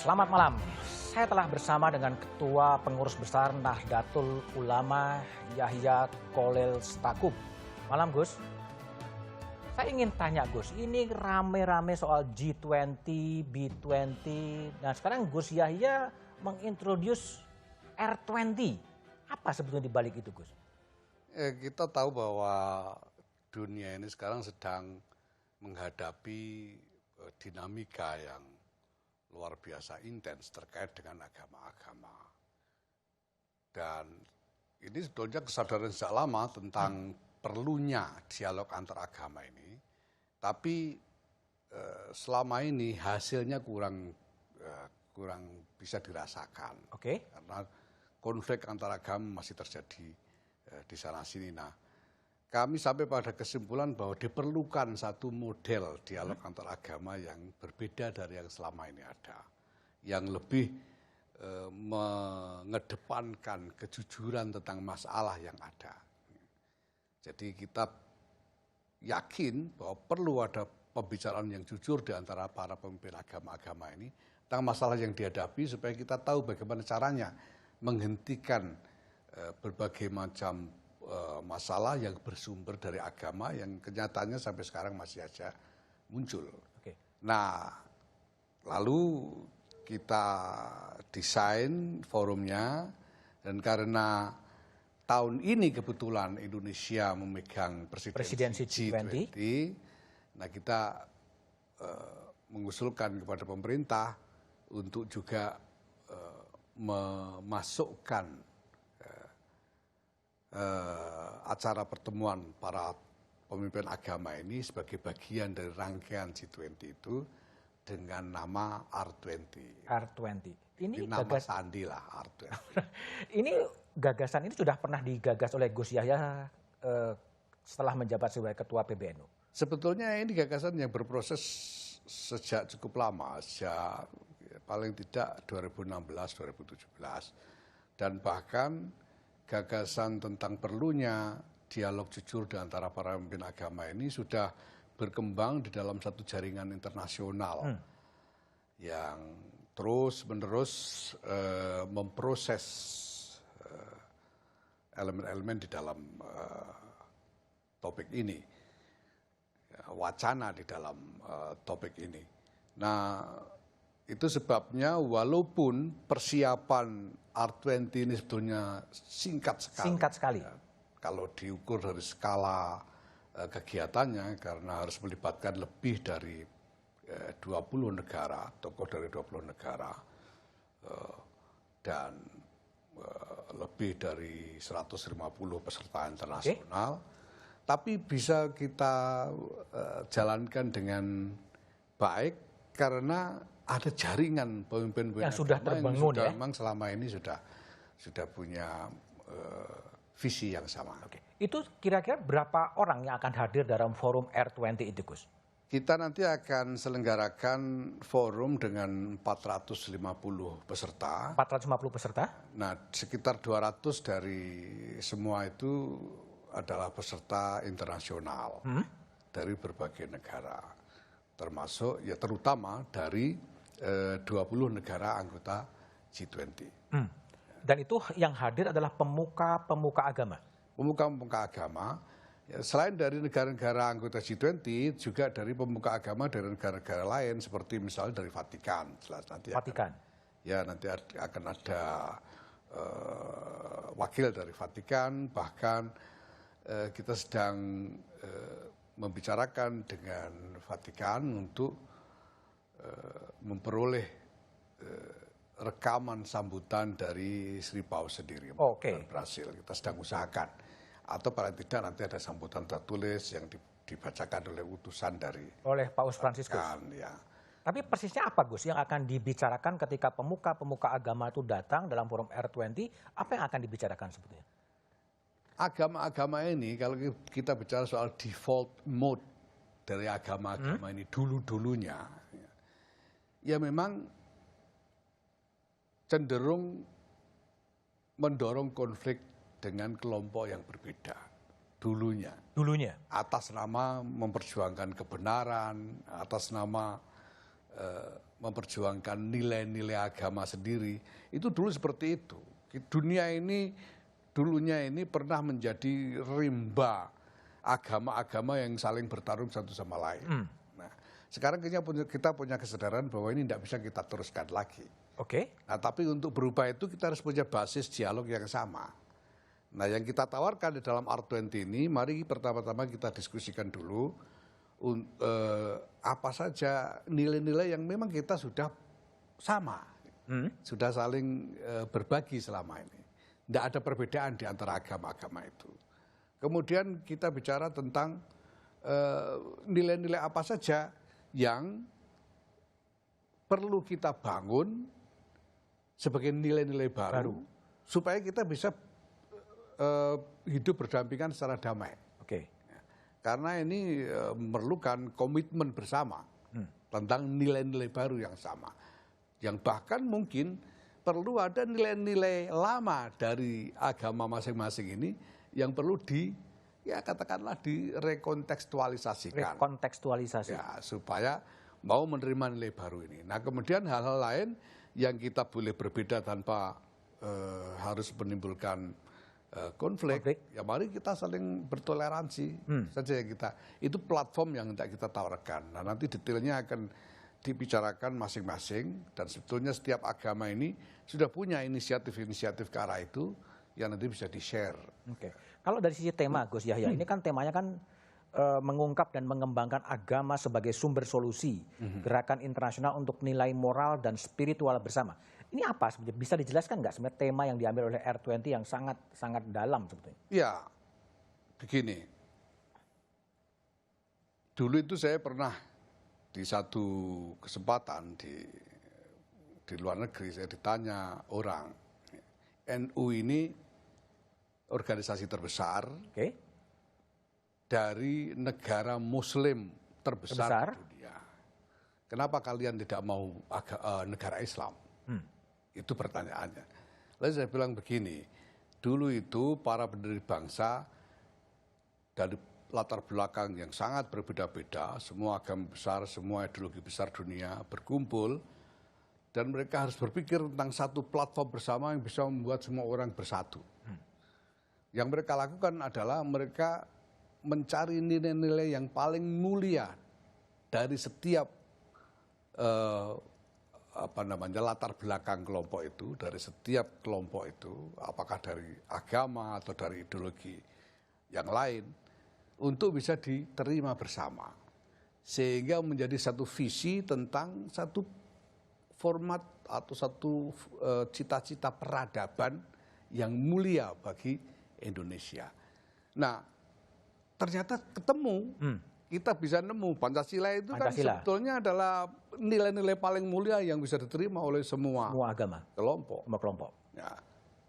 Selamat malam. Saya telah bersama dengan Ketua Pengurus Besar Nahdlatul Ulama Yahya Cholil Stakuf. Malam Gus. Saya ingin tanya Gus, ini rame-rame soal G20, B20. Nah sekarang Gus Yahya mengintroduce R20. Apa sebetulnya di balik itu Gus? Kita tahu bahwa dunia ini sekarang sedang menghadapi dinamika yang luar biasa intens terkait dengan agama-agama. Dan ini sebetulnya kesadaran sejak lama tentang perlunya dialog antar agama ini. Tapi selama ini hasilnya kurang bisa dirasakan. Oke. Karena konflik antar agama masih terjadi di sana-sini. Nah, kami sampai pada kesimpulan bahwa diperlukan satu model dialog antar agama yang berbeda dari yang selama ini ada. Yang lebih mengedepankan kejujuran tentang masalah yang ada. Jadi kita yakin bahwa perlu ada pembicaraan yang jujur di antara para pemimpin agama-agama ini tentang masalah yang dihadapi supaya kita tahu bagaimana caranya menghentikan berbagai macam masalah yang bersumber dari agama yang kenyataannya sampai sekarang masih aja muncul. Oke. Nah, lalu kita desain forumnya dan karena tahun ini kebetulan Indonesia memegang presidensi G20, nah kita mengusulkan kepada pemerintah untuk juga memasukkan acara pertemuan para pemimpin agama ini sebagai bagian dari rangkaian G20 itu dengan nama R20. R20. Ini nama sandi lah R20. Ini gagasan ini sudah pernah digagas oleh Gus Yahya setelah menjabat sebagai Ketua PBNU. Sebetulnya ini gagasan yang berproses sejak cukup lama, sejak paling tidak 2016-2017. Dan bahkan gagasan tentang perlunya dialog jujur di antara para pemimpin agama ini sudah berkembang di dalam satu jaringan internasional yang terus-menerus memproses elemen-elemen di dalam topik ini, wacana di dalam topik ini. Nah, itu sebabnya walaupun persiapan R20 ini sebetulnya singkat sekali. Singkat sekali. Ya, kalau diukur dari skala kegiatannya karena harus melibatkan lebih dari 20 negara, tokoh dari 20 negara, dan lebih dari 150 peserta internasional. Okay. Tapi bisa kita jalankan dengan baik karena ada jaringan pemimpin yang sudah terbangun ya. Memang selama ini sudah punya visi yang sama. Oke. Itu kira-kira berapa orang yang akan hadir dalam forum R20 itu, Gus? Kita nanti akan selenggarakan forum dengan 450 peserta. 450 peserta? Nah, sekitar 200 dari semua itu adalah peserta internasional dari berbagai negara. Termasuk ya terutama dari 20 negara anggota G20. Dan itu yang hadir adalah pemuka-pemuka agama? Pemuka-pemuka agama, ya, selain dari negara-negara anggota G20, juga dari pemuka agama dari negara-negara lain, seperti misalnya dari Vatikan. Nanti Vatikan? Nanti akan ada wakil dari Vatikan, bahkan kita sedang membicarakan dengan Vatikan untuk memperoleh rekaman sambutan dari Sri Paus sendiri. Oke. Berhasil, kita sedang usahakan. Atau paling tidak nanti ada sambutan tertulis yang dibacakan oleh utusan dari oleh Paus Fransiskus. Ya. Tapi persisnya apa Gus yang akan dibicarakan ketika pemuka-pemuka agama itu datang dalam forum R20? Apa yang akan dibicarakan sebetulnya? Agama-agama ini kalau kita bicara soal default mode dari agama-agama ini dulu-dulunya, ya memang cenderung mendorong konflik dengan kelompok yang berbeda dulunya. Atas nama memperjuangkan kebenaran, atas nama memperjuangkan nilai-nilai agama sendiri, itu dulu seperti itu. Dunia ini dulunya ini pernah menjadi rimba agama-agama yang saling bertarung satu sama lain. Nah, sekarang kita punya kesadaran bahwa ini tidak bisa kita teruskan lagi. Oke. Nah, tapi untuk berubah itu kita harus punya basis dialog yang sama. Nah, yang kita tawarkan di dalam R20 ini, mari pertama-tama kita diskusikan dulu apa saja nilai-nilai yang memang kita sudah sama, sudah saling berbagi selama ini. Tidak ada perbedaan di antara agama-agama itu. Kemudian kita bicara tentang nilai-nilai apa saja yang perlu kita bangun sebagai nilai-nilai baru supaya kita bisa hidup berdampingan secara damai. Oke. Karena ini memerlukan komitmen bersama tentang nilai-nilai baru yang sama. Yang bahkan mungkin perlu ada nilai-nilai lama dari agama masing-masing ini yang perlu katakanlah direkontekstualisasikan. Rekontekstualisasi. Ya, supaya mau menerima nilai baru ini. Nah, kemudian hal-hal lain yang kita boleh berbeda tanpa harus menimbulkan konflik, ya mari kita saling bertoleransi saja kita. Itu platform yang tidak kita tawarkan. Nah, nanti detailnya akan dibicarakan masing-masing dan sebetulnya setiap agama ini sudah punya inisiatif-inisiatif ke arah itu yang nanti bisa di-share. Oke. Kalau dari sisi tema, Gus Yahya, ini kan temanya kan mengungkap dan mengembangkan agama sebagai sumber solusi, gerakan internasional untuk nilai moral dan spiritual bersama. Ini apa sebetulnya? Bisa dijelaskan nggak sebenarnya tema yang diambil oleh R20 yang sangat dalam sebetulnya? Ya, begini. Dulu itu saya pernah di satu kesempatan di luar negeri saya ditanya orang, NU ini organisasi terbesar dari negara Muslim terbesar di dunia. Kenapa kalian tidak mau negara Islam? Itu pertanyaannya. Lalu saya bilang begini, dulu itu para pendiri bangsa dari latar belakang yang sangat berbeda-beda, semua agama besar, semua ideologi besar dunia berkumpul, dan mereka harus berpikir tentang satu platform bersama yang bisa membuat semua orang bersatu. Yang mereka lakukan adalah mereka mencari nilai-nilai yang paling mulia dari setiap latar belakang kelompok itu, dari setiap kelompok itu, apakah dari agama atau dari ideologi yang lain, untuk bisa diterima bersama. Sehingga menjadi satu visi tentang satu format atau satu cita-cita peradaban yang mulia bagi Indonesia. Nah, ternyata ketemu. Kita bisa nemu Pancasila itu kan sebetulnya adalah nilai-nilai paling mulia yang bisa diterima oleh semua agama, kelompok. Ya.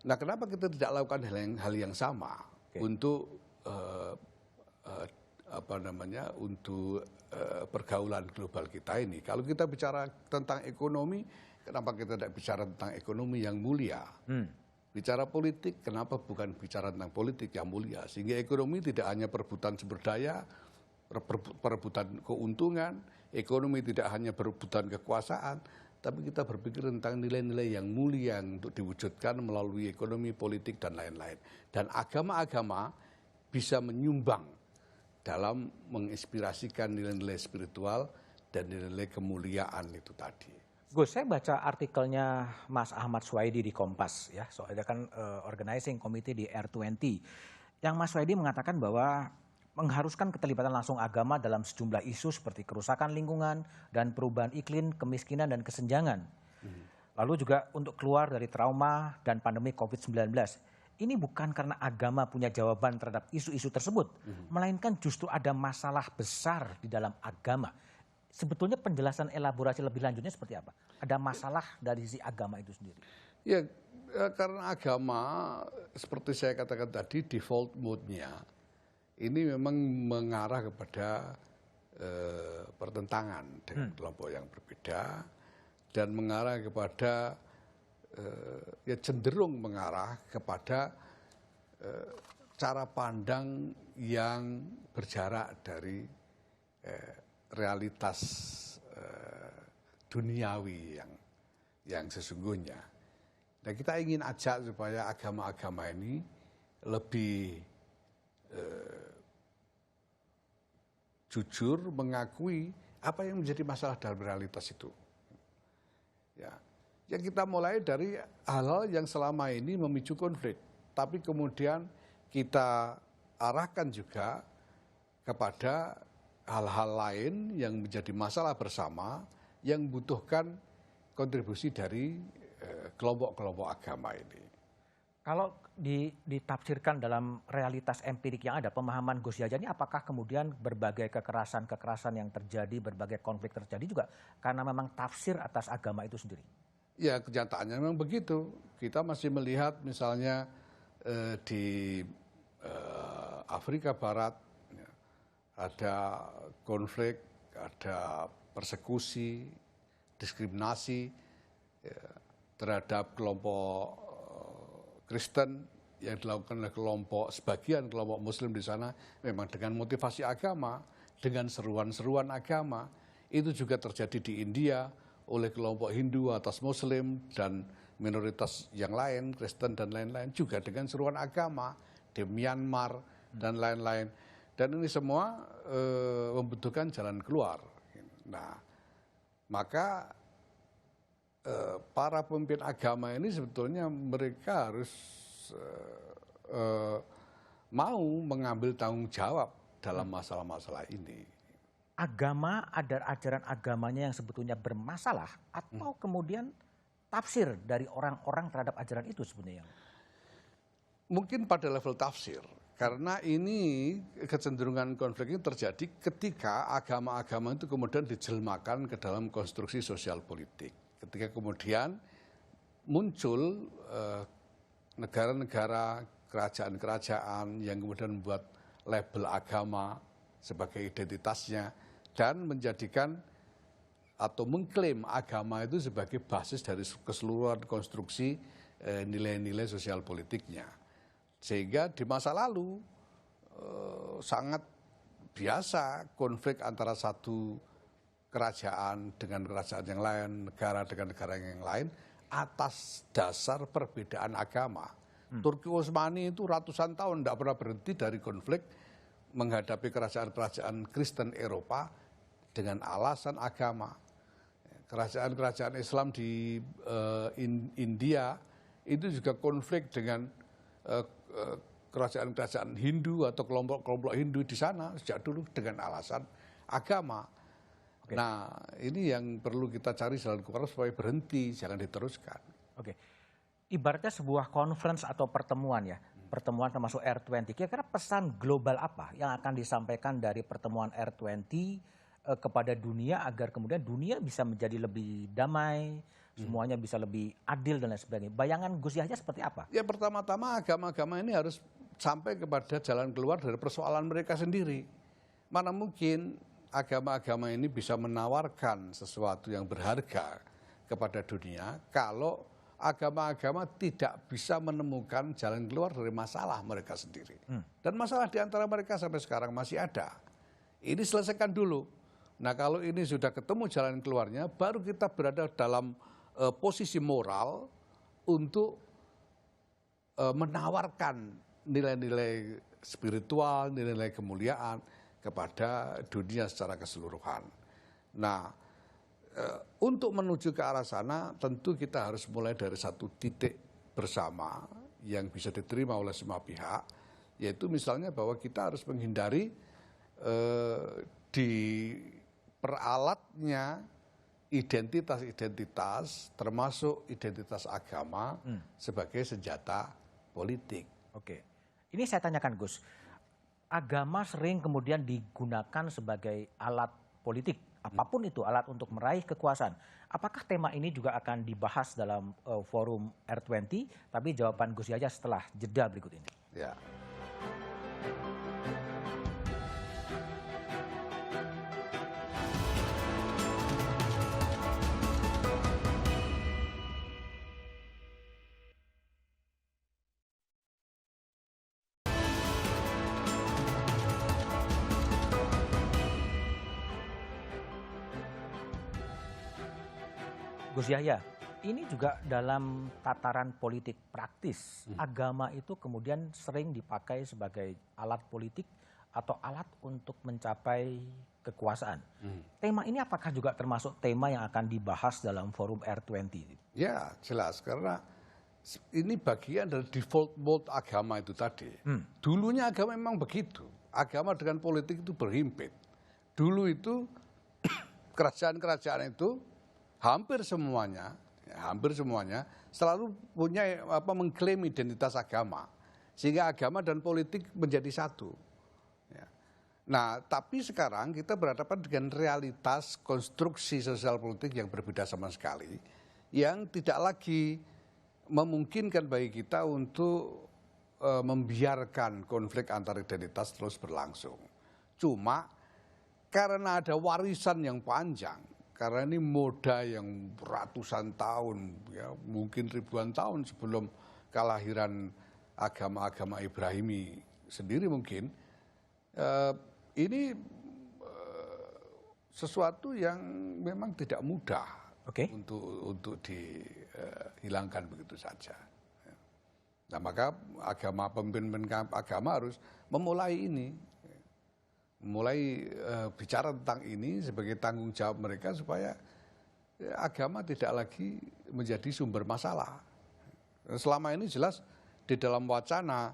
Nah, kenapa kita tidak lakukan hal yang sama untuk untuk pergaulan global kita ini? Kalau kita bicara tentang ekonomi, kenapa kita tidak bicara tentang ekonomi yang mulia? Bicara politik, kenapa bukan bicara tentang politik yang mulia? Sehingga ekonomi tidak hanya perebutan sumber daya, perebutan keuntungan, ekonomi tidak hanya perebutan kekuasaan, tapi kita berpikir tentang nilai-nilai yang mulia untuk diwujudkan melalui ekonomi, politik, dan lain-lain. Dan agama-agama bisa menyumbang dalam menginspirasikan nilai-nilai spiritual dan nilai-nilai kemuliaan itu tadi. Gus, saya baca artikelnya Mas Ahmad Swaidi di Kompas, ya, soalnya kan organizing committee di R20, yang Mas Swaidi mengatakan bahwa mengharuskan keterlibatan langsung agama dalam sejumlah isu seperti kerusakan lingkungan dan perubahan iklim, kemiskinan dan kesenjangan. Lalu juga untuk keluar dari trauma dan pandemi COVID-19. Ini bukan karena agama punya jawaban terhadap isu-isu tersebut, melainkan justru ada masalah besar di dalam agama. Sebetulnya penjelasan elaborasi lebih lanjutnya seperti apa? Ada masalah dari sisi agama itu sendiri? Ya, karena agama seperti saya katakan tadi default mode-nya ini memang mengarah kepada pertentangan dengan kelompok yang berbeda dan mengarah kepada cenderung mengarah kepada cara pandang yang berjarak dari realitas duniawi yang sesungguhnya. Dan kita ingin ajak supaya agama-agama ini lebih jujur mengakui apa yang menjadi masalah dalam realitas itu. Ya, kita mulai dari hal-hal yang selama ini memicu konflik, tapi kemudian kita arahkan juga kepada hal-hal lain yang menjadi masalah bersama yang membutuhkan kontribusi dari kelompok-kelompok agama ini. Kalau ditafsirkan dalam realitas empirik yang ada, pemahaman Gus Yahya ini apakah kemudian berbagai kekerasan yang terjadi, berbagai konflik terjadi juga karena memang tafsir atas agama itu sendiri? Ya, kenyataannya memang begitu. Kita masih melihat misalnya di Afrika Barat ya, ada konflik, ada persekusi, diskriminasi ya, terhadap kelompok Kristen yang dilakukan oleh sebagian kelompok Muslim di sana memang dengan motivasi agama, dengan seruan-seruan agama. Itu juga terjadi di India oleh kelompok Hindu atas Muslim dan minoritas yang lain, Kristen dan lain-lain juga dengan seruan agama di Myanmar dan lain-lain. Dan ini semua membutuhkan jalan keluar. Nah, maka para pemimpin agama ini sebetulnya mereka harus mau mengambil tanggung jawab dalam masalah-masalah ini. Agama, ada ajaran agamanya yang sebetulnya bermasalah atau kemudian tafsir dari orang-orang terhadap ajaran itu sebenarnya? Mungkin pada level tafsir, karena ini kecenderungan konflik ini terjadi ketika agama-agama itu kemudian dijelmakan ke dalam konstruksi sosial politik. Ketika kemudian muncul negara-negara, kerajaan-kerajaan yang kemudian membuat label agama sebagai identitasnya dan menjadikan atau mengklaim agama itu sebagai basis dari keseluruhan konstruksi nilai-nilai sosial politiknya. Sehingga di masa lalu sangat biasa konflik antara satu kerajaan dengan kerajaan yang lain, negara dengan negara yang lain atas dasar perbedaan agama. Turki Utsmani itu ratusan tahun tidak pernah berhenti dari konflik menghadapi kerajaan-kerajaan Kristen Eropa dengan alasan agama. Kerajaan-kerajaan Islam di India itu juga konflik dengan kerajaan-kerajaan Hindu atau kelompok-kelompok Hindu di sana sejak dulu dengan alasan agama. Oke. Nah, ini yang perlu kita cari jalan keluar supaya berhenti, jangan diteruskan. Oke, ibaratnya sebuah conference atau pertemuan ya, pertemuan termasuk R20. Kira-kira pesan global apa yang akan disampaikan dari pertemuan R20 kepada dunia agar kemudian dunia bisa menjadi lebih damai, semuanya bisa lebih adil dan lain sebagainya. Bayangan Gus Yahya seperti apa? Ya, pertama-tama agama-agama ini harus sampai kepada jalan keluar dari persoalan mereka sendiri. Mana mungkin agama-agama ini bisa menawarkan sesuatu yang berharga kepada dunia kalau agama-agama tidak bisa menemukan jalan keluar dari masalah mereka sendiri. Dan masalah di antara mereka sampai sekarang masih ada. Ini selesaikan dulu. Nah, kalau ini sudah ketemu jalan keluarnya, baru kita berada dalam posisi moral untuk menawarkan nilai-nilai spiritual, nilai-nilai kemuliaan kepada dunia secara keseluruhan. Nah, untuk menuju ke arah sana tentu kita harus mulai dari satu titik bersama yang bisa diterima oleh semua pihak, yaitu misalnya bahwa kita harus menghindari di peralatnya identitas-identitas termasuk identitas agama sebagai senjata politik. Oke, ini saya tanyakan Gus. Agama sering kemudian digunakan sebagai alat politik, apapun itu alat untuk meraih kekuasaan. Apakah tema ini juga akan dibahas dalam forum R20? Tapi jawaban Gus Yahya setelah jeda berikut ini. Ya. Gus Yahya, ini juga dalam tataran politik praktis, agama itu kemudian sering dipakai sebagai alat politik atau alat untuk mencapai kekuasaan. Tema ini apakah juga termasuk tema yang akan dibahas dalam forum R20? Ya, jelas karena ini bagian dari default mode agama itu tadi. Dulunya agama memang begitu. Agama dengan politik itu berhimpit. Dulu itu kerajaan-kerajaan itu hampir semuanya selalu punya mengklaim identitas agama. Sehingga agama dan politik menjadi satu. Ya. Nah, tapi sekarang kita berhadapan dengan realitas konstruksi sosial politik yang berbeda sama sekali, yang tidak lagi memungkinkan bagi kita untuk membiarkan konflik antar identitas terus berlangsung. Cuma karena ada warisan yang panjang, karena ini moda yang ratusan tahun, ya, mungkin ribuan tahun sebelum kelahiran agama-agama Ibrahimi sendiri mungkin, ini sesuatu yang memang tidak mudah untuk dihilangkan begitu saja. Nah, maka pemimpin agama harus memulai ini, bicara tentang ini sebagai tanggung jawab mereka supaya agama tidak lagi menjadi sumber masalah. Selama ini jelas di dalam wacana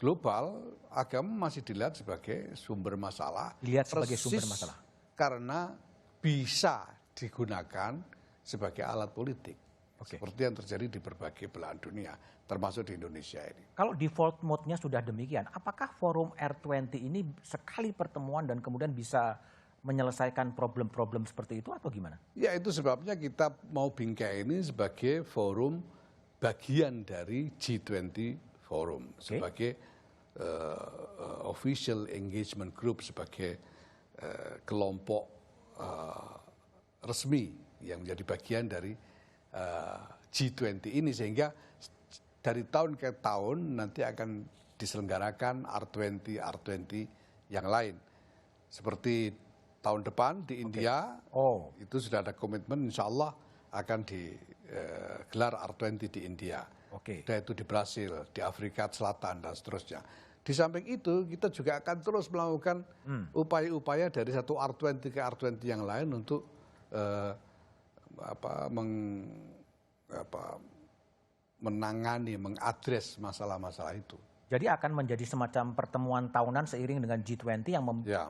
global, agama masih dilihat sebagai sumber masalah. Dilihat sebagai sumber masalah. Karena bisa digunakan sebagai alat politik. Seperti yang terjadi di berbagai belahan dunia, termasuk di Indonesia ini. Kalau default mode-nya sudah demikian, apakah forum R20 ini sekali pertemuan dan kemudian bisa menyelesaikan problem-problem seperti itu atau gimana? Ya, itu sebabnya kita mau bingkai ini sebagai forum bagian dari G20 forum, sebagai official engagement group, sebagai kelompok resmi yang menjadi bagian dari G20 ini, sehingga dari tahun ke tahun nanti akan diselenggarakan R20 yang lain. Seperti tahun depan di India, itu sudah ada komitmen insya Allah akan digelar R20 di India. Dan itu di Brasil, di Afrika Selatan dan seterusnya. Di samping itu kita juga akan terus melakukan upaya-upaya dari satu R20 ke R20 yang lain untuk menangani, mengadres masalah-masalah itu. Jadi akan menjadi semacam pertemuan tahunan seiring dengan G20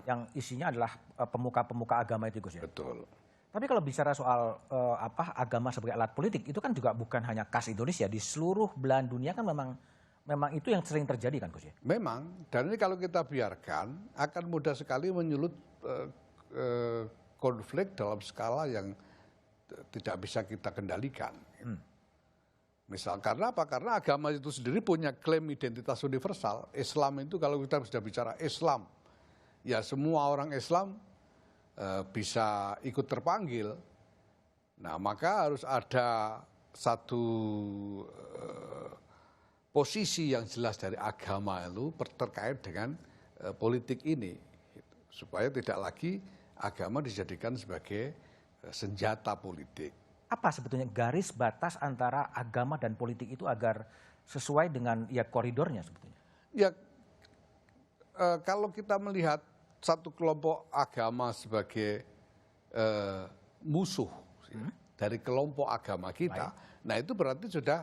yang isinya adalah pemuka-pemuka agama itu, Gus ya? Betul. Tapi kalau bicara soal agama sebagai alat politik, itu kan juga bukan hanya khas Indonesia, di seluruh belahan dunia kan memang itu yang sering terjadi kan, Gus ya? Memang, dan ini kalau kita biarkan akan mudah sekali menyulut konflik dalam skala yang tidak bisa kita kendalikan. Misal karena apa? Karena agama itu sendiri punya klaim identitas universal. Islam itu kalau kita sudah bicara Islam, ya semua orang Islam bisa ikut terpanggil. Nah, maka harus ada satu posisi yang jelas dari agama itu terkait dengan politik ini, supaya tidak lagi agama dijadikan sebagai senjata politik. Apa sebetulnya garis batas antara agama dan politik itu agar sesuai dengan koridornya sebetulnya? Ya, kalau kita melihat satu kelompok agama sebagai musuh dari kelompok agama kita, nah itu berarti sudah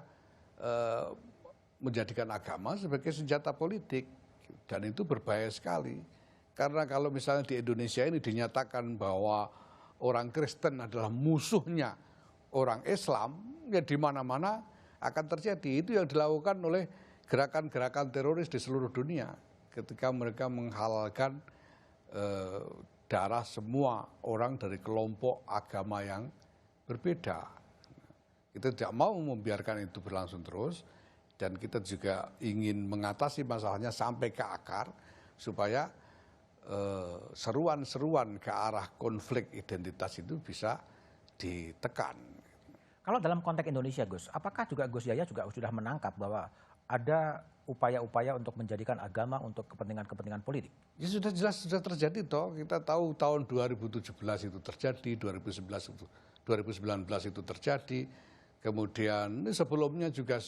menjadikan agama sebagai senjata politik, dan itu berbahaya sekali. Karena kalau misalnya di Indonesia ini dinyatakan bahwa orang Kristen adalah musuhnya orang Islam, ya di mana-mana akan terjadi. Itu yang dilakukan oleh gerakan-gerakan teroris di seluruh dunia ketika mereka menghalalkan darah semua orang dari kelompok agama yang berbeda. Kita tidak mau membiarkan itu berlangsung terus, dan kita juga ingin mengatasi masalahnya sampai ke akar supaya seruan-seruan ke arah konflik identitas itu bisa ditekan. Kalau dalam konteks Indonesia, Gus, apakah juga Gus Yahya juga sudah menangkap bahwa ada upaya-upaya untuk menjadikan agama untuk kepentingan-kepentingan politik? Ya sudah jelas sudah terjadi toh. Kita tahu tahun 2017 itu terjadi, 2019 itu terjadi. Kemudian ini sebelumnya juga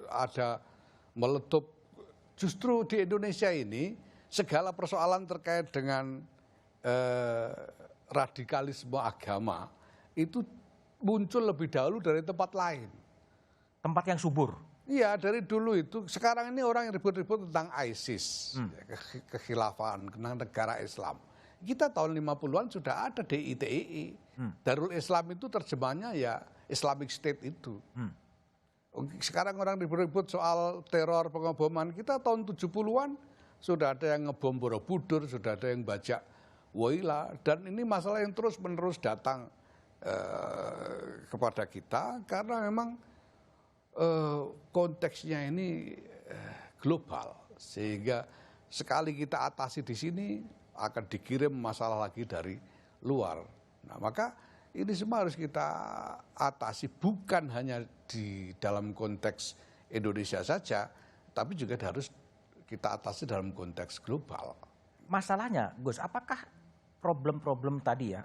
ada meletup. Justru di Indonesia ini segala persoalan terkait dengan radikalisme agama itu muncul lebih dahulu dari tempat lain. Tempat yang subur. Iya, dari dulu itu. Sekarang ini orang yang ribut-ribut tentang ISIS, kekhilafan, tentang negara Islam. Kita tahun 50-an sudah ada DITII. Darul Islam itu terjemahnya ya Islamic State itu. Sekarang orang ribut-ribut soal teror, pengeboman. Kita tahun 70-an sudah ada yang ngebom Borobudur, sudah ada yang bajak Woyla. Dan ini masalah yang terus-menerus datang kepada kita karena memang konteksnya ini global, sehingga sekali kita atasi di sini akan dikirim masalah lagi dari luar. Nah, maka ini semua harus kita atasi bukan hanya di dalam konteks Indonesia saja, tapi juga harus kita atasi dalam konteks global. Masalahnya, Gus, apakah problem-problem tadi ya,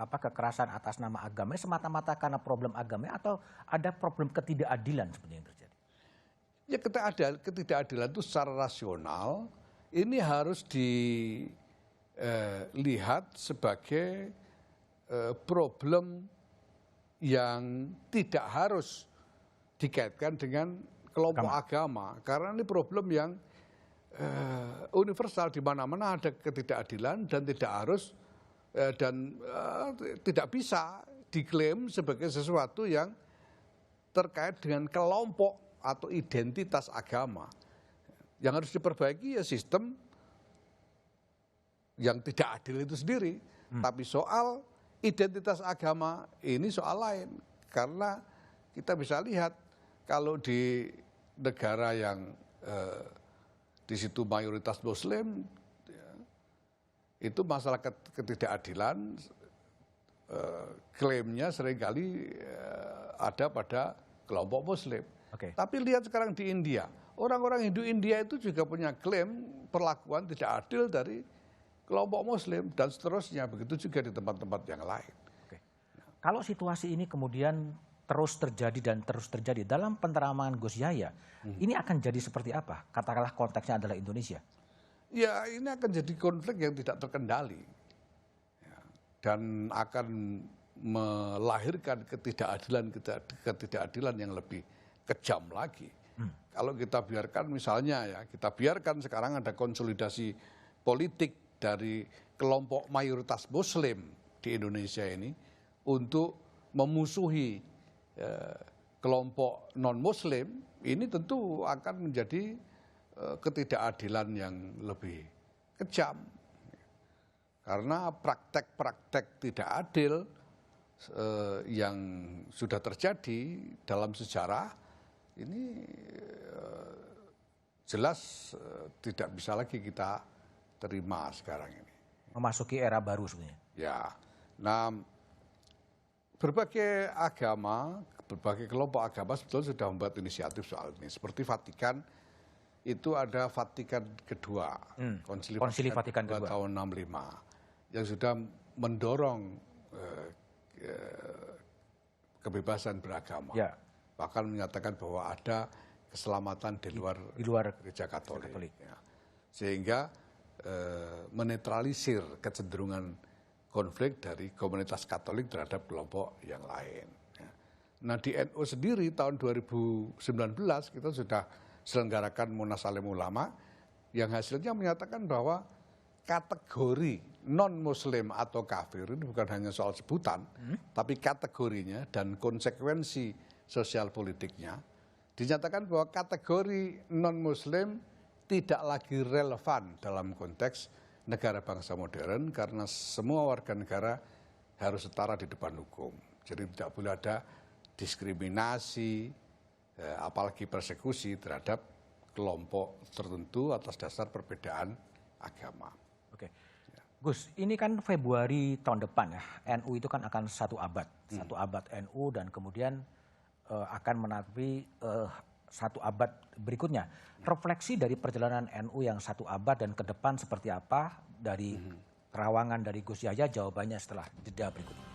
kekerasan atas nama agama semata-mata karena problem agama atau ada problem ketidakadilan seperti yang terjadi? Ya, ketidakadilan itu secara rasional ini harus dilihat sebagai problem yang tidak harus dikaitkan dengan kelompok agama. Karena ini problem yang universal, di mana-mana ada ketidakadilan dan tidak harus tidak bisa diklaim sebagai sesuatu yang terkait dengan kelompok atau identitas agama. Yang harus diperbaiki ya sistem yang tidak adil itu sendiri. Tapi soal identitas agama ini soal lain. Karena kita bisa lihat kalau di negara yang di situ mayoritas Muslim, itu masalah ketidakadilan, klaimnya seringkali ada pada kelompok Muslim. Tapi lihat sekarang di India, orang-orang Hindu India itu juga punya klaim perlakuan tidak adil dari kelompok Muslim dan seterusnya. Begitu juga di tempat-tempat yang lain. Kalau situasi ini kemudian terus terjadi dan terus terjadi dalam peneraman Gus Yahya, ini akan jadi seperti apa? Katakanlah konteksnya adalah Indonesia. Ya, ini akan jadi konflik yang tidak terkendali dan akan melahirkan ketidakadilan yang lebih kejam lagi. Kalau kita biarkan misalnya ya, kita biarkan sekarang ada konsolidasi politik dari kelompok mayoritas Muslim di Indonesia ini untuk memusuhi kelompok non-Muslim, ini tentu akan menjadi ketidakadilan yang lebih kejam. Karena praktek-praktek tidak adil yang sudah terjadi dalam sejarah ini jelas tidak bisa lagi kita terima sekarang ini. Memasuki era baru sebenarnya. Ya, nah berbagai agama, berbagai kelompok agama sebetulnya sudah membuat inisiatif soal ini. Seperti Vatikan, itu ada Vatikan kedua, Konsili Vatikan II tahun 65, yang sudah mendorong kebebasan beragama. Ya. Bahkan menyatakan bahwa ada keselamatan di luar gereja Katolik. Ya. Sehingga menetralisir kecenderungan konflik dari komunitas Katolik terhadap kelompok yang lain. Nah, di NU sendiri tahun 2019 kita sudah selenggarakan Munas Alim Ulama yang hasilnya menyatakan bahwa kategori non-Muslim atau kafir ini bukan hanya soal sebutan, tapi kategorinya dan konsekuensi sosial politiknya dinyatakan bahwa kategori non-Muslim tidak lagi relevan dalam konteks negara bangsa modern karena semua warga negara harus setara di depan hukum. Jadi tidak boleh ada diskriminasi, apalagi persekusi terhadap kelompok tertentu atas dasar perbedaan agama. Oke, Gus, ini kan Februari tahun depan ya, NU itu kan akan 1 abad, 1 abad NU dan kemudian akan menaati satu abad berikutnya. Refleksi dari perjalanan NU yang satu abad dan ke depan seperti apa dari terawangan dari Gus Yahya, jawabannya setelah jeda berikut ini.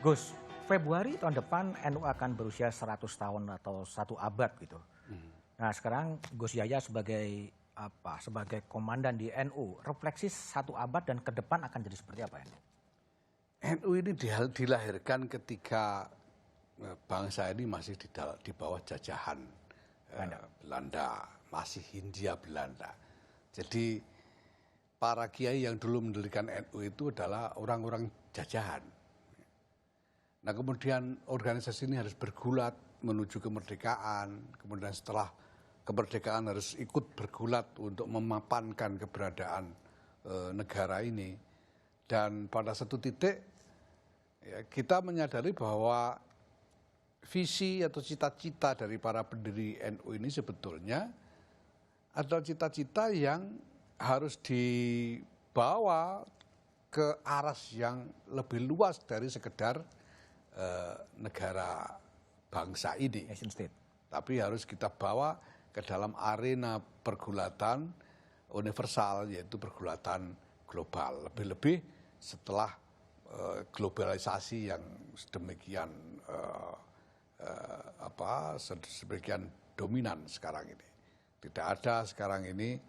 Gus, Februari tahun depan NU akan berusia 100 tahun atau satu abad gitu. Nah sekarang Gus Yahya sebagai sebagai komandan di NU, refleksi satu abad dan ke depan akan jadi seperti apa NU? NU ini dilahirkan ketika bangsa ini masih di bawah jajahan Belanda, masih Hindia Belanda. Jadi para kiai yang dulu mendirikan NU itu adalah orang-orang jajahan. Nah kemudian organisasi ini harus bergulat menuju kemerdekaan, kemudian setelah kemerdekaan harus ikut bergulat untuk memapankan keberadaan negara ini. Dan pada satu titik ya, kita menyadari bahwa visi atau cita-cita dari para pendiri NU ini sebetulnya adalah cita-cita yang harus dibawa ke aras yang lebih luas dari sekedar negara bangsa ini. Nation state. Tapi harus kita bawa ke dalam arena pergulatan universal, yaitu pergulatan global. Lebih-lebih setelah globalisasi yang sedemikian sedemikian dominan sekarang ini. Tidak ada sekarang ini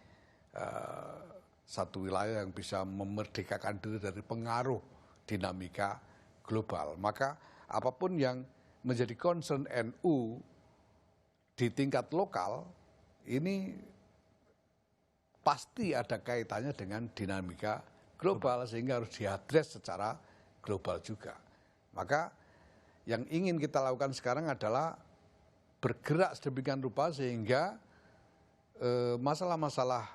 satu wilayah yang bisa memerdekakan diri dari pengaruh dinamika global. Maka apapun yang menjadi concern NU di tingkat lokal ini pasti ada kaitannya dengan dinamika global sehingga harus diadres secara global juga. Maka yang ingin kita lakukan sekarang adalah bergerak sedemikian rupa sehingga masalah-masalah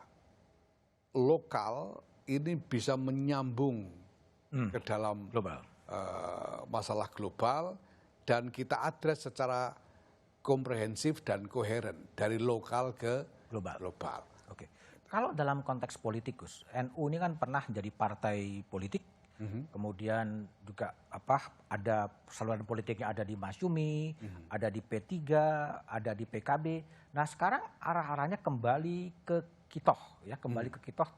lokal ini bisa menyambung ke dalam Global. masalah global dan kita adres secara komprehensif dan koheren dari lokal ke global. Oke. Kalau dalam konteks politikus, NU ini kan pernah jadi partai politik, kemudian juga ada saluran politiknya ada di Masyumi, ada di P3, ada di PKB. Nah sekarang arah-arahnya kembali ke Kitoh, ya kembali ke Kitoh,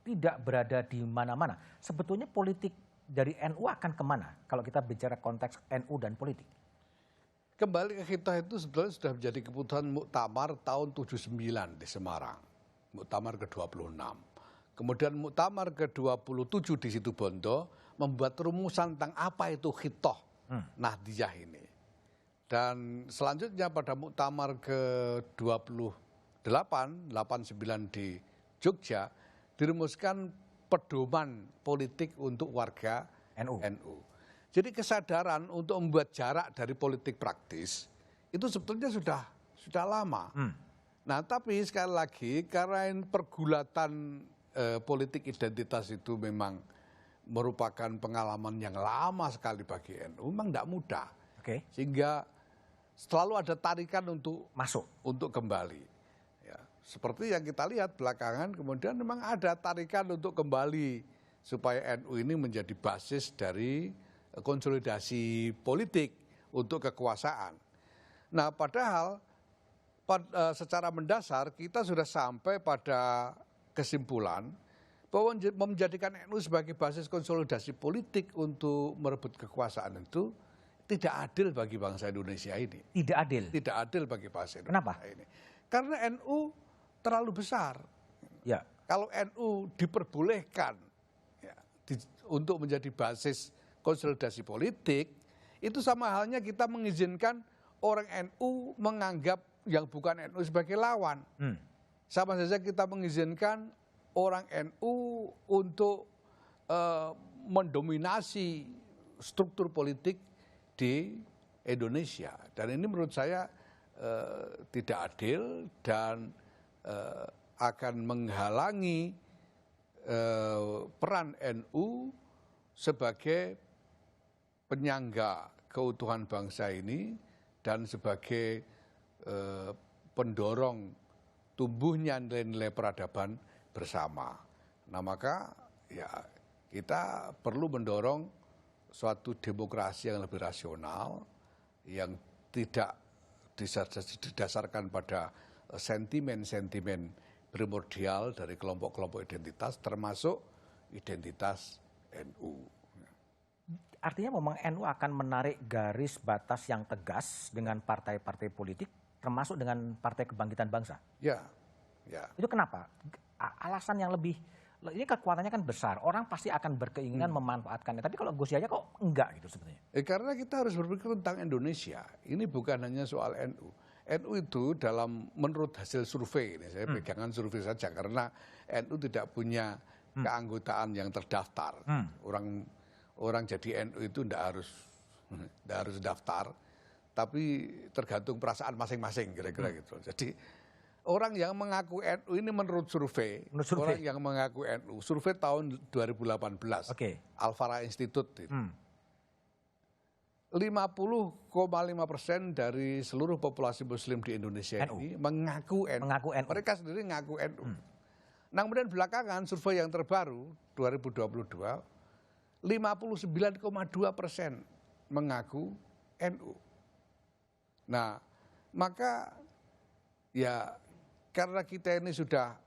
tidak berada di mana-mana. Sebetulnya politik dari NU akan kemana kalau kita bicara konteks NU dan politik? Kembali ke kita itu sebetulnya sudah menjadi keputusan Muktamar tahun 79 di Semarang. Muktamar ke-26. Kemudian Muktamar ke-27 di Situbondo membuat rumusan tentang apa itu khitoh Nahdiyah ini. Dan selanjutnya pada Muktamar ke-28, 89 di Jogja, dirumuskan pedoman politik untuk warga NU. Jadi kesadaran untuk membuat jarak dari politik praktis itu sebetulnya sudah lama. Nah tapi sekali lagi karena pergulatan politik identitas itu memang merupakan pengalaman yang lama sekali bagi NU, memang tidak mudah. Sehingga selalu ada tarikan untuk masuk, untuk kembali. Seperti yang kita lihat belakangan kemudian memang ada tarikan untuk kembali supaya NU ini menjadi basis dari konsolidasi politik untuk kekuasaan. Nah padahal secara mendasar kita sudah sampai pada kesimpulan bahwa menjadikan NU sebagai basis konsolidasi politik untuk merebut kekuasaan itu tidak adil bagi bangsa Indonesia ini. Tidak adil? Tidak adil bagi bangsa Indonesia. Kenapa? Ini. Karena NU terlalu besar. Ya. Kalau NU diperbolehkan untuk menjadi basis konsolidasi politik, itu sama halnya kita mengizinkan orang NU menganggap yang bukan NU sebagai lawan. Sama saja kita mengizinkan orang NU untuk mendominasi struktur politik di Indonesia. Dan ini menurut saya tidak adil dan akan menghalangi peran NU sebagai penyangga keutuhan bangsa ini dan sebagai pendorong tumbuhnya nilai-nilai peradaban bersama. Nah maka ya kita perlu mendorong suatu demokrasi yang lebih rasional, yang tidak didasarkan pada sentimen-sentimen primordial dari kelompok-kelompok identitas, termasuk identitas NU. Artinya memang NU akan menarik garis batas yang tegas dengan partai-partai politik, termasuk dengan Partai Kebangkitan Bangsa. Ya, ya. Itu kenapa? Alasan yang lebih, ini kekuatannya kan besar, orang pasti akan berkeinginan memanfaatkannya. Tapi kalau Gus Yahya kok enggak gitu sebenarnya? Karena kita harus berpikir tentang Indonesia. Ini bukan hanya soal NU. NU itu menurut hasil survei, ini saya pegangan survei saja karena NU tidak punya keanggotaan yang terdaftar. Orang jadi NU itu tidak harus daftar, tapi tergantung perasaan masing-masing kira-kira gitu. Jadi orang yang mengaku NU ini menurut survei, orang yang mengaku NU, survei tahun 2018, Alfara Institute, 50,5% dari seluruh populasi Muslim di Indonesia ini mengaku NU. Mereka sendiri mengaku NU. Nah kemudian belakangan survei yang terbaru 2022, 59,2% mengaku NU. Nah, maka ya karena kita ini sudah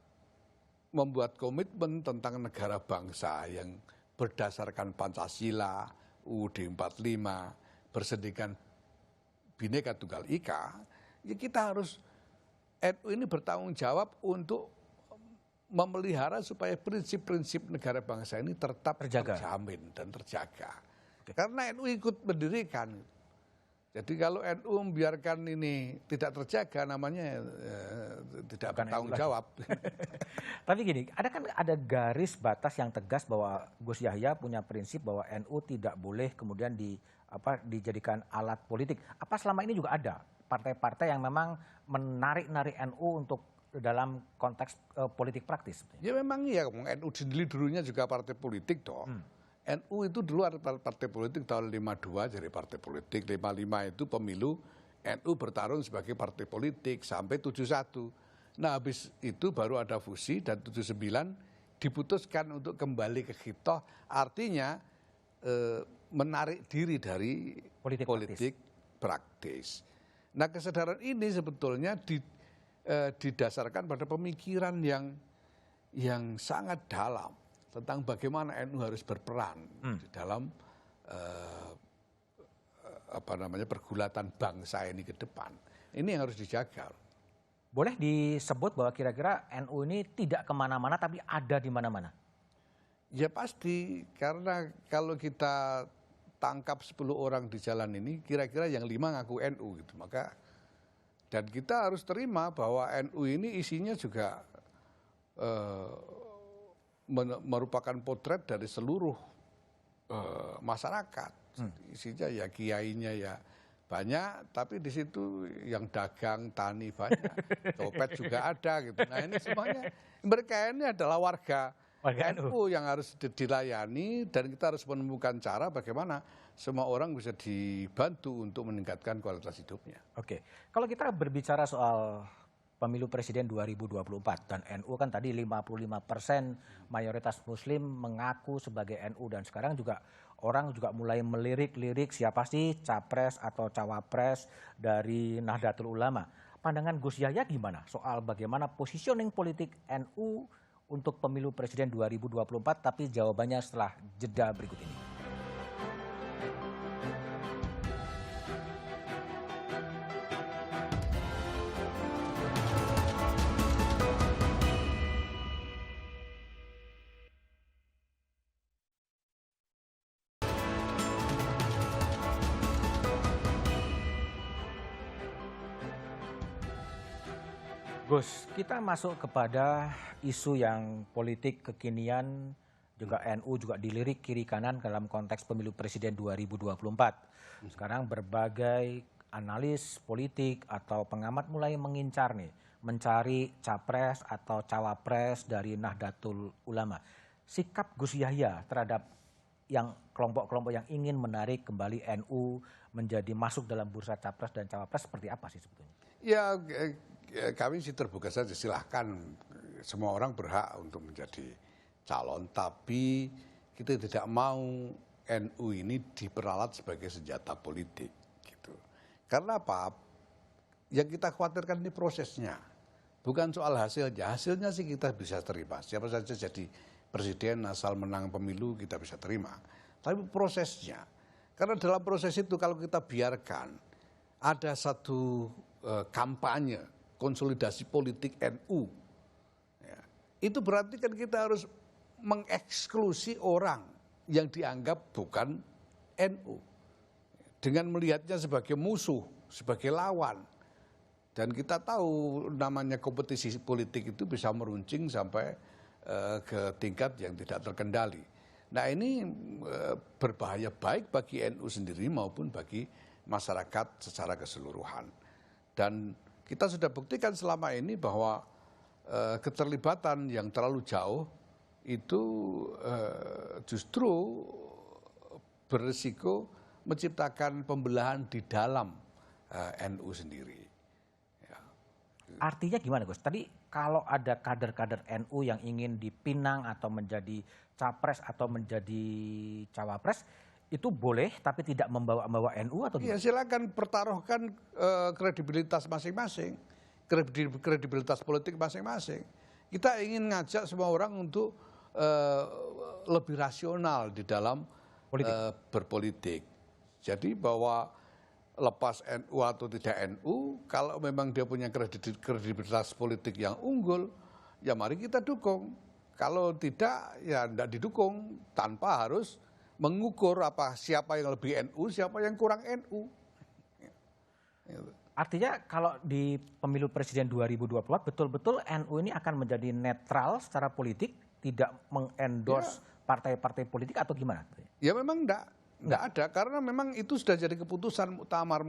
membuat komitmen tentang negara bangsa yang berdasarkan Pancasila, UUD 45, bersendikan Bhinneka Tunggal Ika, ya kita harus NU ini bertanggung jawab untuk memelihara supaya prinsip-prinsip negara bangsa ini tetap terjamin dan terjaga. Karena NU ikut mendirikan. Jadi kalau NU membiarkan ini tidak terjaga, namanya tidak bertanggung jawab. Tapi gini, ada garis batas yang tegas bahwa Gus Yahya punya prinsip bahwa NU tidak boleh kemudian dijadikan alat politik. Apa selama ini juga ada partai-partai yang memang menarik-narik NU untuk dalam konteks politik praktis? Ya memang iya, NU sendiri dulunya juga partai politik toh. NU itu dulu ada partai politik tahun 52 jadi partai politik, 55 itu pemilu, NU bertarung sebagai partai politik sampai 71. Nah habis itu baru ada fusi dan 79 diputuskan untuk kembali ke khitoh, artinya menarik diri dari politik praktis. Nah kesadaran ini sebetulnya didasarkan pada pemikiran yang sangat dalam tentang bagaimana NU harus berperan di dalam pergulatan bangsa ini ke depan. Ini yang harus dijaga. Boleh disebut bahwa kira-kira NU ini tidak kemana-mana tapi ada di mana-mana? Ya pasti, karena kalau kita tangkap 10 orang di jalan ini, kira-kira yang 5 ngaku NU gitu. Dan kita harus terima bahwa NU ini isinya juga merupakan potret dari seluruh masyarakat. Isinya ya kiainya ya banyak, tapi di situ yang dagang, tani banyak, copet juga ada gitu. Nah ini semuanya, mereka ini adalah warga NU yang harus dilayani dan kita harus menemukan cara bagaimana semua orang bisa dibantu untuk meningkatkan kualitas hidupnya. Oke, kalau kita berbicara soal pemilu presiden 2024 dan NU kan tadi 55% mayoritas muslim mengaku sebagai NU dan sekarang juga orang juga mulai melirik-lirik siapa sih capres atau cawapres dari Nahdlatul Ulama. Pandangan Gus Yahya gimana soal bagaimana positioning politik NU untuk pemilu presiden 2024, tapi jawabannya setelah jeda berikut ini. Gus, kita masuk kepada isu yang politik kekinian, juga NU juga dilirik kiri kanan dalam konteks pemilu presiden 2024. Sekarang berbagai analis politik atau pengamat mulai mengincar nih, mencari capres atau cawapres dari Nahdlatul Ulama. sikap Gus Yahya terhadap yang kelompok-kelompok yang ingin menarik kembali NU menjadi masuk dalam bursa capres dan cawapres seperti apa sih sebetulnya? Ya, kami sih terbuka saja, silahkan semua orang berhak untuk menjadi calon, tapi kita tidak mau NU ini diperalat sebagai senjata politik gitu. Karena apa? Yang kita khawatirkan ini prosesnya, bukan soal hasilnya. Hasilnya sih kita bisa terima, siapa saja jadi presiden asal menang pemilu kita bisa terima. Tapi prosesnya, karena dalam proses itu kalau kita biarkan ada satu kampanye konsolidasi politik NU, ya, itu berarti kan kita harus mengeksklusi orang yang dianggap bukan NU dengan melihatnya sebagai musuh, sebagai lawan. Dan kita tahu namanya kompetisi politik itu bisa meruncing sampai ke tingkat yang tidak terkendali. Nah ini berbahaya baik bagi NU sendiri maupun bagi masyarakat secara keseluruhan. Dan kita sudah buktikan selama ini bahwa keterlibatan yang terlalu jauh itu justru berisiko menciptakan pembelahan di dalam NU sendiri. Artinya gimana Gus? Tadi kalau ada kader-kader NU yang ingin dipinang atau menjadi capres atau menjadi cawapres, itu boleh tapi tidak membawa NU atau gimana? Ya silakan pertaruhkan kredibilitas masing-masing, kredibilitas politik masing-masing. Kita ingin ngajak semua orang untuk lebih rasional di dalam berpolitik. Jadi bahwa lepas NU atau tidak NU, kalau memang dia punya kredibilitas politik yang unggul, ya mari kita dukung. Kalau tidak, ya tidak didukung tanpa harus mengukur siapa yang lebih NU, siapa yang kurang NU. Artinya kalau di pemilu presiden 2024 betul-betul NU ini akan menjadi netral secara politik, tidak mengendorse partai-partai politik atau gimana? Ya memang enggak ada, karena memang itu sudah jadi keputusan muktamar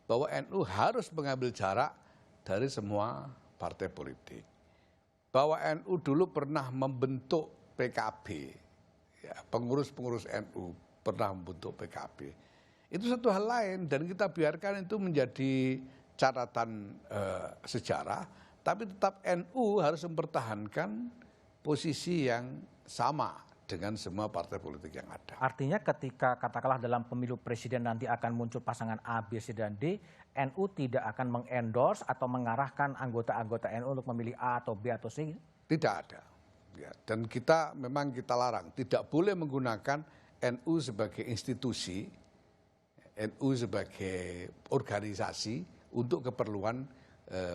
bahwa NU harus mengambil jarak dari semua partai politik. Bahwa NU dulu pernah membentuk PKB, ya, pengurus-pengurus NU pernah membentuk PKB. Itu satu hal lain dan kita biarkan itu menjadi catatan sejarah, tapi tetap NU harus mempertahankan posisi yang sama dengan semua partai politik yang ada. Artinya ketika katakanlah dalam pemilu presiden nanti akan muncul pasangan A, B, C, dan D, NU tidak akan mengendorse atau mengarahkan anggota-anggota NU untuk memilih A atau B atau C? Tidak ada. Ya, dan kita larang, tidak boleh menggunakan NU sebagai institusi, NU sebagai organisasi untuk keperluan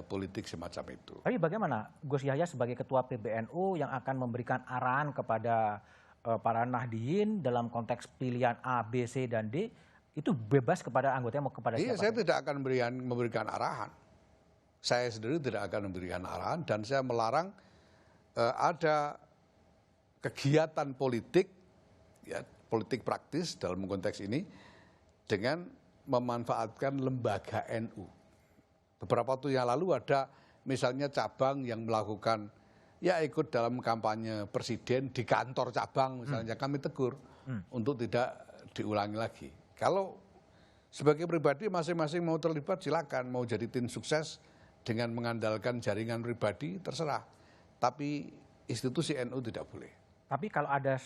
politik semacam itu. Tapi bagaimana Gus Yahya sebagai ketua PBNU yang akan memberikan arahan kepada para Nahdliyin dalam konteks pilihan A, B, C, dan D, itu bebas kepada anggotanya mau kepada siapa? Iya, saya tidak akan memberikan arahan. Saya sendiri tidak akan memberikan arahan dan saya melarang ada kegiatan politik, ya, politik praktis dalam konteks ini dengan memanfaatkan lembaga NU. Beberapa waktu yang lalu ada misalnya cabang yang melakukan ikut dalam kampanye presiden di kantor cabang misalnya, kami tegur untuk tidak diulangi lagi. Kalau sebagai pribadi masing-masing mau terlibat silakan, mau jadi tim sukses dengan mengandalkan jaringan pribadi terserah. Tapi institusi NU tidak boleh. Tapi kalau ada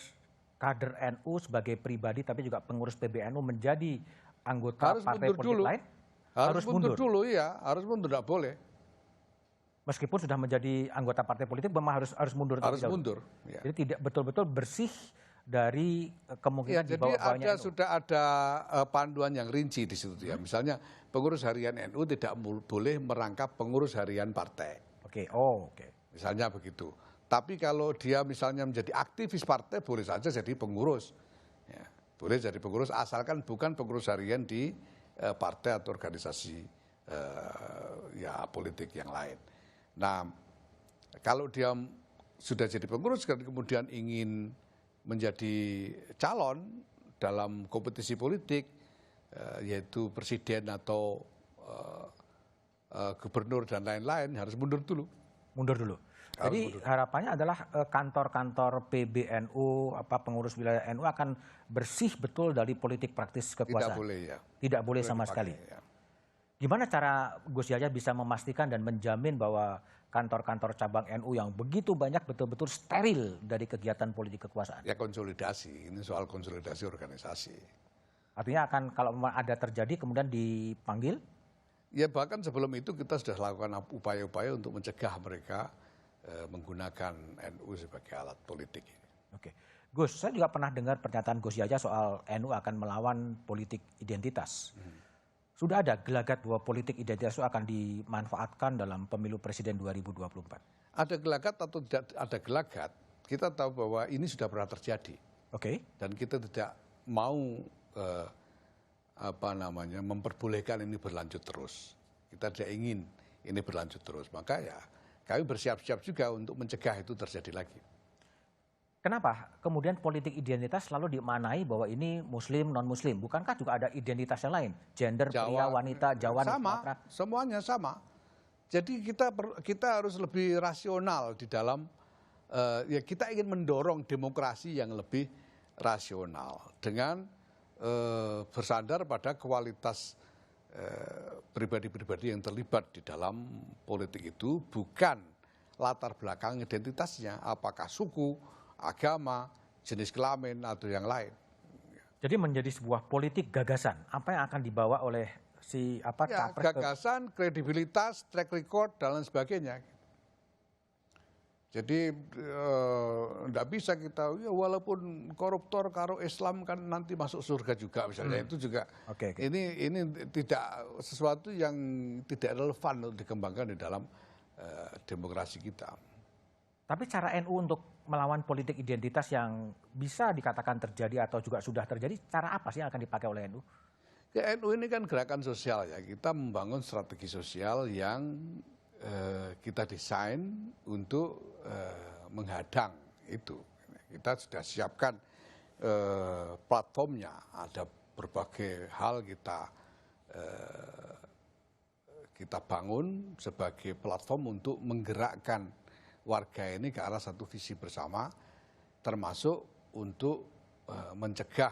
kader NU sebagai pribadi tapi juga pengurus PBNU menjadi anggota partai politik lain, harus mundur dulu, ya, harus mundur, tidak boleh. Meskipun sudah menjadi anggota partai politik, memang harus mundur. Harus mundur. Ya. Jadi tidak betul-betul bersih dari kemungkinan ya, jadi sudah ada panduan yang rinci di situ ya. Misalnya pengurus harian NU tidak boleh merangkap pengurus harian partai. Oke. Misalnya begitu. Tapi kalau dia misalnya menjadi aktivis partai boleh saja jadi pengurus. Ya, boleh jadi pengurus asalkan bukan pengurus harian di partai atau organisasi politik yang lain. Nah, kalau dia sudah jadi pengurus dan kemudian ingin menjadi calon dalam kompetisi politik, yaitu presiden atau gubernur dan lain-lain, harus mundur dulu. Mundur dulu. Harus Jadi mundur. harapannya adalah kantor-kantor PBNU, pengurus wilayah NU akan bersih betul dari politik praktis Tidak kekuasaan. boleh ya. Tidak boleh Boleh sama dipakai, sekali. ya. Gimana cara Gus Yahya bisa memastikan dan menjamin bahwa kantor-kantor cabang NU yang begitu banyak betul-betul steril dari kegiatan politik kekuasaan? Ya konsolidasi, ini soal konsolidasi organisasi. Artinya akan kalau memang ada terjadi kemudian dipanggil? Ya bahkan sebelum itu kita sudah lakukan upaya-upaya untuk mencegah mereka menggunakan NU sebagai alat politik. Oke. Gus, saya juga pernah dengar pernyataan Gus Yahya soal NU akan melawan politik identitas. Sudah ada gelagat bahwa politik identitas itu akan dimanfaatkan dalam pemilu presiden 2024. Ada gelagat atau tidak ada gelagat, kita tahu bahwa ini sudah pernah terjadi. Oke. Dan kita tidak mau memperbolehkan ini berlanjut terus. Kita tidak ingin ini berlanjut terus. Maka ya kami bersiap-siap juga untuk mencegah itu terjadi lagi. Kenapa kemudian politik identitas selalu dimaknai bahwa ini muslim, non-muslim? Bukankah juga ada identitas yang lain? Gender, pria, wanita, Jawa, sama, Sumatera? semuanya sama. Jadi kita harus lebih rasional di dalam, ya kita ingin mendorong demokrasi yang lebih rasional. Dengan bersandar pada kualitas pribadi-pribadi yang terlibat di dalam politik itu, bukan latar belakang identitasnya, apakah suku, agama, jenis kelamin, atau yang lain. Jadi menjadi sebuah politik gagasan. Apa yang akan dibawa oleh si Ya, capres? gagasan, kredibilitas, track record, dan lain sebagainya. Jadi tidak bisa kita, ya walaupun koruptor karo Islam kan nanti masuk surga juga misalnya. Itu juga Oke. ini tidak sesuatu yang tidak relevan untuk dikembangkan di dalam demokrasi kita. Tapi cara NU untuk melawan politik identitas yang bisa dikatakan terjadi atau juga sudah terjadi, cara apa sih yang akan dipakai oleh NU? Ya, NU ini kan gerakan sosial ya, kita membangun strategi sosial yang kita desain untuk menghadang itu. Kita sudah siapkan platformnya, ada berbagai hal kita bangun sebagai platform untuk menggerakkan warga ini ke arah satu visi bersama, termasuk untuk mencegah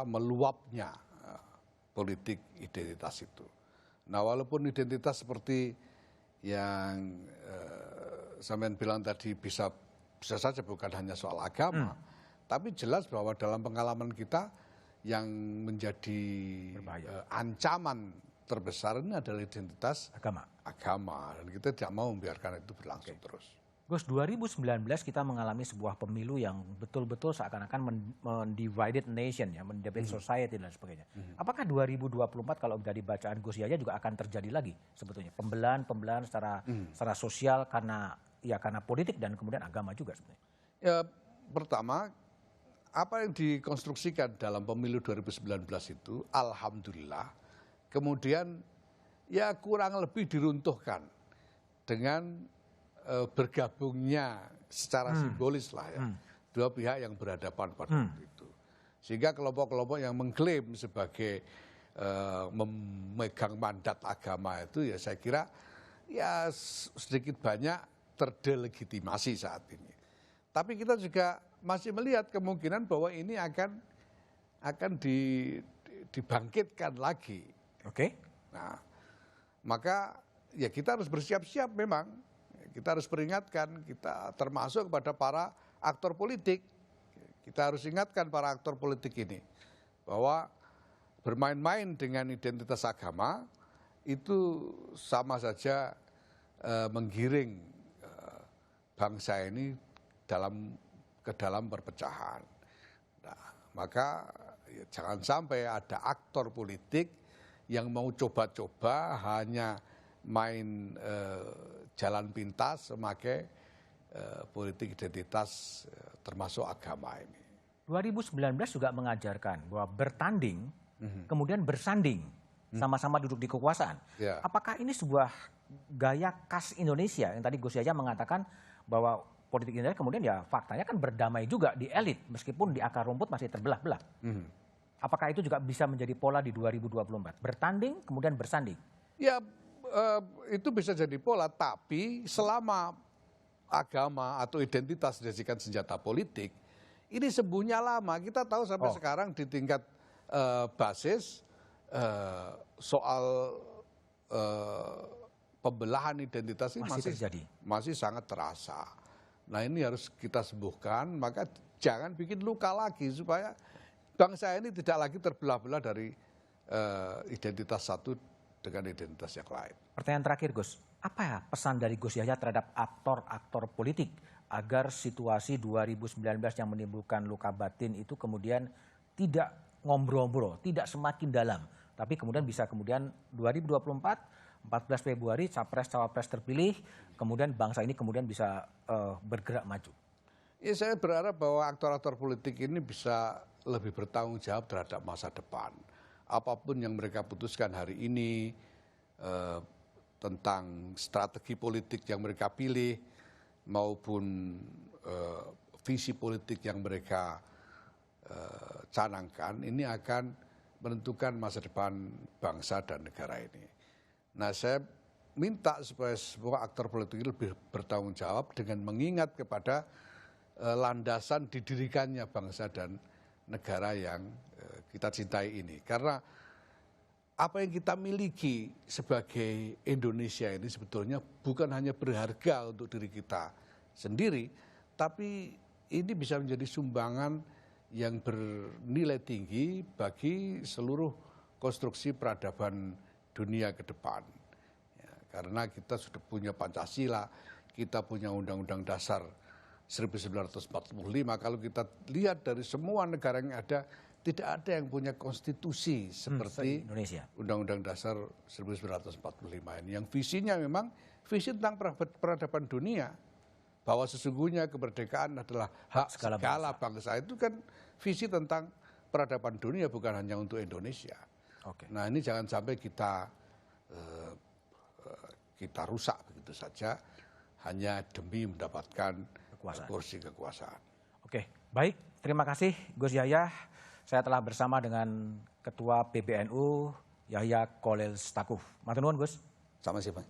meluapnya politik identitas itu. Nah, walaupun identitas seperti yang sampean bilang tadi bisa saja bukan hanya soal agama, tapi jelas bahwa dalam pengalaman kita yang menjadi ancaman terbesar ini adalah identitas agama, dan kita tidak mau membiarkan itu berlangsung terus. Gus, 2019 kita mengalami sebuah pemilu yang betul-betul seakan-akan mendivided nation, ya, mendivided society dan sebagainya. Apakah 2024 kalau dari bacaan Gus Yahya juga akan terjadi lagi sebetulnya pembelahan secara sosial karena politik dan kemudian agama juga sebetulnya? Ya, pertama apa yang dikonstruksikan dalam pemilu 2019 itu, alhamdulillah, kemudian ya kurang lebih diruntuhkan dengan bergabungnya secara simbolis lah ya, dua pihak yang berhadapan pada waktu itu. Sehingga kelompok-kelompok yang mengklaim sebagai memegang mandat agama itu, ya saya kira ya sedikit banyak terdelegitimasi saat ini. Tapi kita juga masih melihat kemungkinan bahwa ini akan dibangkitkan lagi. Oke. Nah, maka ya kita harus bersiap-siap memang. Kita harus peringatkan, kita termasuk kepada para aktor politik. Kita harus ingatkan para aktor politik ini bahwa bermain-main dengan identitas agama itu sama saja menggiring bangsa ini ke dalam perpecahan. Nah, maka ya, jangan sampai ada aktor politik yang mau coba-coba hanya main jalan pintas memakai politik identitas termasuk agama ini. 2019 juga mengajarkan bahwa bertanding kemudian bersanding sama-sama duduk di kekuasaan. Ya. Apakah ini sebuah gaya khas Indonesia yang tadi Gus Yahya mengatakan bahwa politik Indonesia kemudian ya faktanya kan berdamai juga di elit meskipun di akar rumput masih terbelah-belah. Apakah itu juga bisa menjadi pola di 2024? Bertanding kemudian bersanding? Ya itu bisa jadi pola, tapi selama agama atau identitas dijadikan senjata politik, ini sembuhnya lama. Kita tahu sampai sekarang di tingkat basis soal pembelahan identitas ini masih sangat terasa. Nah ini harus kita sembuhkan, maka jangan bikin luka lagi supaya bangsa ini tidak lagi terbelah-belah dari identitas satu dengan identitas yang lain. Pertanyaan terakhir Gus, apa ya pesan dari Gus Yahya terhadap aktor-aktor politik agar situasi 2019 yang menimbulkan luka batin itu kemudian tidak ngombro-ngombro, tidak semakin dalam, tapi kemudian bisa kemudian 2024, 14 Februari capres-cawapres terpilih, kemudian bangsa ini kemudian bisa bergerak maju. Ya, saya berharap bahwa aktor-aktor politik ini bisa lebih bertanggung jawab terhadap masa depan. Apapun yang mereka putuskan hari ini tentang strategi politik yang mereka pilih maupun visi politik yang mereka canangkan, ini akan menentukan masa depan bangsa dan negara ini. Nah, saya minta supaya semua aktor politik ini lebih bertanggung jawab dengan mengingat kepada landasan didirikannya bangsa dan negara yang kita cintai ini. Karena apa yang kita miliki sebagai Indonesia ini sebetulnya bukan hanya berharga untuk diri kita sendiri, tapi ini bisa menjadi sumbangan yang bernilai tinggi bagi seluruh konstruksi peradaban dunia ke depan. Ya, karena kita sudah punya Pancasila, kita punya Undang-Undang Dasar 1945, kalau kita lihat dari semua negara yang ada, tidak ada yang punya konstitusi seperti Indonesia. Undang-Undang Dasar 1945 ini. Yang visinya memang visi tentang peradaban dunia, bahwa sesungguhnya kemerdekaan adalah hak segala bangsa. Itu kan visi tentang peradaban dunia, bukan hanya untuk Indonesia. Nah ini jangan sampai kita rusak begitu saja hanya demi mendapatkan kursi kekuasaan. Oke, baik. Terima kasih Gus Yahya. Saya telah bersama dengan Ketua PBNU Yahya Cholil Stakuf. Matur nuwun Gus. Sama-sama.